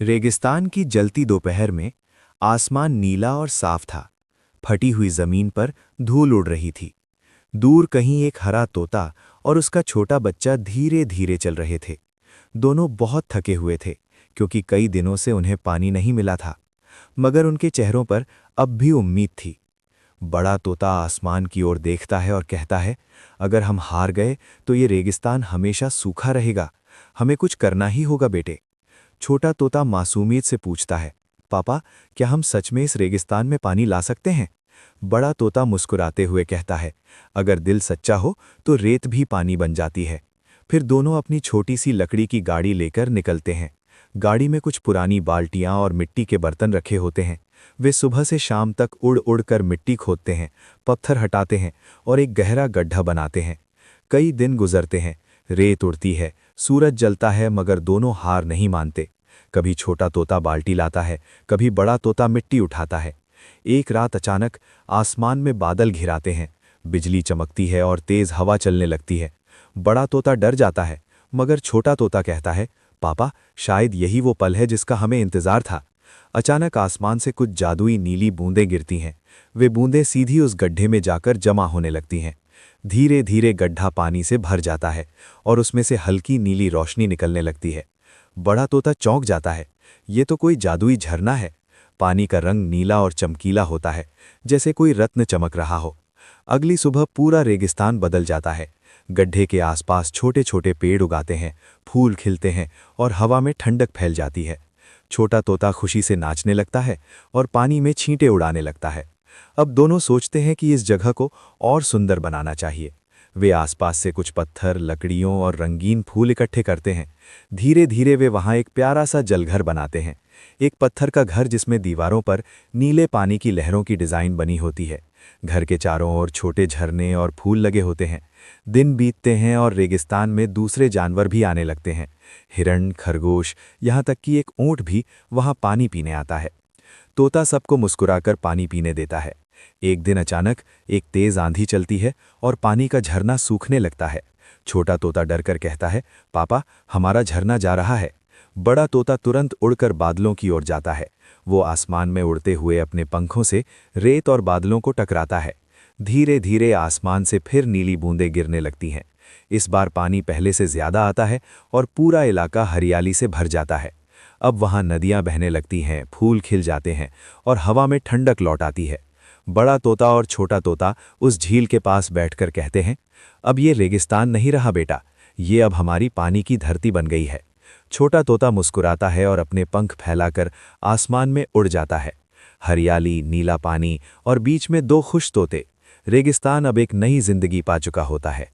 रेगिस्तान की जलती दोपहर में आसमान नीला और साफ था। फटी हुई जमीन पर धूल उड़ रही थी। दूर कहीं एक हरा तोता और उसका छोटा बच्चा धीरे धीरे चल रहे थे। दोनों बहुत थके हुए थे क्योंकि कई दिनों से उन्हें पानी नहीं मिला था, मगर उनके चेहरों पर अब भी उम्मीद थी। बड़ा तोता आसमान की ओर देखता है और कहता है, अगर हम हार गए तो ये रेगिस्तान हमेशा सूखा रहेगा। हमें कुछ करना ही होगा बेटे। छोटा तोता मासूमियत से पूछता है, पापा, क्या हम सच में इस रेगिस्तान में पानी ला सकते हैं? बड़ा तोता मुस्कुराते हुए कहता है, अगर दिल सच्चा हो तो रेत भी पानी बन जाती है। फिर दोनों अपनी छोटी सी लकड़ी की गाड़ी लेकर निकलते हैं। गाड़ी में कुछ पुरानी बाल्टियां और मिट्टी के बर्तन रखे होते हैं। वे सुबह से शाम तक उड़ उड़ कर मिट्टी खोदते हैं, पत्थर हटाते हैं और एक गहरा गड्ढा बनाते हैं। कई दिन गुजरते हैं, रेत उड़ती है, सूरज जलता है, मगर दोनों हार नहीं मानते। कभी छोटा तोता बाल्टी लाता है, कभी बड़ा तोता मिट्टी उठाता है। एक रात अचानक आसमान में बादल घिराते हैं, बिजली चमकती है और तेज हवा चलने लगती है। बड़ा तोता डर जाता है, मगर छोटा तोता कहता है, पापा, शायद यही वो पल है जिसका हमें इंतजार था। अचानक आसमान से कुछ जादुई नीली बूंदें गिरती हैं। वे बूंदें सीधी उस गड्ढे में जाकर जमा होने लगती हैं। धीरे धीरे गड्ढा पानी से भर जाता है और उसमें से हल्की नीली रोशनी निकलने लगती है। बड़ा तोता चौंक जाता है, ये तो कोई जादुई झरना है। पानी का रंग नीला और चमकीला होता है, जैसे कोई रत्न चमक रहा हो। अगली सुबह पूरा रेगिस्तान बदल जाता है। गड्ढे के आसपास छोटे छोटे पेड़ उगाते हैं, फूल खिलते हैं और हवा में ठंडक फैल जाती है। छोटा तोता खुशी से नाचने लगता है और पानी में छींटे उड़ाने लगता है। अब दोनों सोचते हैं कि इस जगह को और सुंदर बनाना चाहिए। वे आसपास से कुछ पत्थर, लकड़ियों और रंगीन फूल इकट्ठे करते हैं। धीरे धीरे वे वहाँ एक प्यारा सा जलघर बनाते हैं। एक पत्थर का घर जिसमें दीवारों पर नीले पानी की लहरों की डिज़ाइन बनी होती है। घर के चारों ओर छोटे झरने और फूल लगे होते हैं। दिन बीतते हैं और रेगिस्तान में दूसरे जानवर भी आने लगते हैं। हिरण, खरगोश, यहाँ तक कि एक ऊंट भी वहाँ पानी पीने आता है। तोता सबको मुस्कुराकर पानी पीने देता है। एक दिन अचानक एक तेज आंधी चलती है और पानी का झरना सूखने लगता है। छोटा तोता डरकर कहता है, पापा, हमारा झरना जा रहा है। बड़ा तोता तुरंत उड़कर बादलों की ओर जाता है। वो आसमान में उड़ते हुए अपने पंखों से रेत और बादलों को टकराता है। धीरे धीरे आसमान से फिर नीली बूंदें गिरने लगती हैं। इस बार पानी पहले से ज्यादा आता है और पूरा इलाका हरियाली से भर जाता है। अब वहाँ नदियाँ बहने लगती हैं, फूल खिल जाते हैं और हवा में ठंडक लौट आती है। बड़ा तोता और छोटा तोता उस झील के पास बैठकर कहते हैं, अब ये रेगिस्तान नहीं रहा बेटा, ये अब हमारी पानी की धरती बन गई है। छोटा तोता मुस्कुराता है और अपने पंख फैलाकर आसमान में उड़ जाता है। हरियाली, नीला पानी और बीच में दो खुश तोते। रेगिस्तान अब एक नई जिंदगी पा चुका होता है।